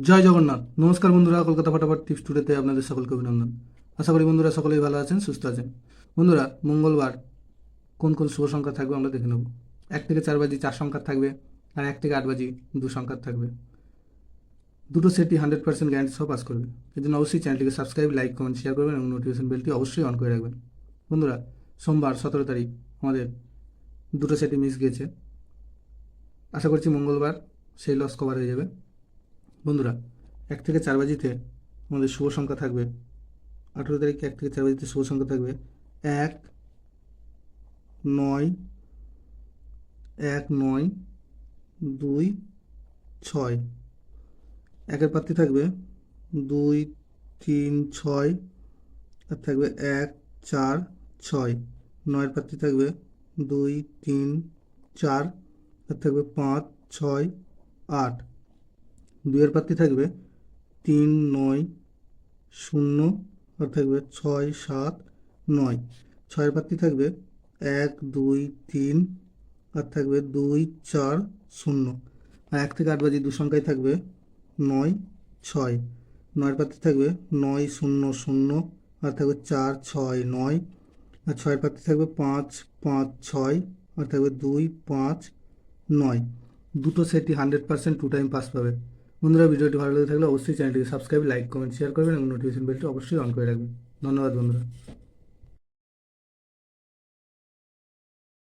জয় জগন্নাথ। নমস্কার বন্ধুরা, কলকাতা ফটাফট টিপস টুডেতে আপনাদের সকলকে অভিনন্দন। আশা করি বন্ধুরা সকলেই ভালো আছেন, সুস্থ আছেন। বন্ধুরা, মঙ্গলবার কোন কোন শুভ সংখ্যা থাকবে আমরা দেখে নেব। 1 থেকে 4 বাজি 4 সংখ্যা থাকবে, আর 1 থেকে 8 বাজি 2 সংখ্যা থাকবে। দুটো সেটই 100% গ্যারান্টি সহ পাস করবে। এই জন্য অবশ্যই চ্যানেলটিকে সাবস্ক্রাইব, লাইক, কমেন্ট, শেয়ার করবেন এবং নোটিফিকেশন বেলটি অবশ্যই অন করে রাখবেন। বন্ধুরা, সোমবার 17 তারিখ আমাদের দুটো সেটই মিস গিয়েছে। আশা করছি মঙ্গলবার সেই লস কভার হয়ে যাবে। বন্ধুরা, 1 থেকে 4 বাজিতে আমাদের শুভ সংখ্যা থাকবে, 18 তারিখে 1 থেকে 4 বাজিতে শুভ সংখ্যা থাকবে 1, 9, 1, 9, 2, 6। একের প্রার্থী থাকবে 2, 3, 6, আর থাকবে 1, 4, 6। 9এর প্রার্থী থাকবে 2, 3, 4, আর থাকবে 5, 6, 8। 2-এর প্রার্থী থাকবে 3, 9, 0, আর থাকবে 6, 7, 9। 6-এর প্রার্থী থাকবে 1, 2, 3, আর থাকবে 2, 4, 0। আর 1 থেকে 8 বাজি 2 সংখ্যায় থাকবে 9, 6। 9-এর প্রার্থী থাকবে 9, 0, 0, আর থাকবে 4, 6, 9। আর 6-এর প্রার্থী থাকবে 5, 5, 6, আর থাকবে 2, 5, 9। দুটো সেটই 100% টু টাইম পাস পাবে। বন্ধুরা, ভিডিওটি ভালো লেগে থাকলে অবশ্যই চ্যানেলটিকে সাবস্ক্রাইব, লাইক, কমেন্ট, শেয়ার করবেন এবং নোটিফিকেশন বেলটি অবশ্যই অন করে রাখবেন। ধন্যবাদ বন্ধুরা।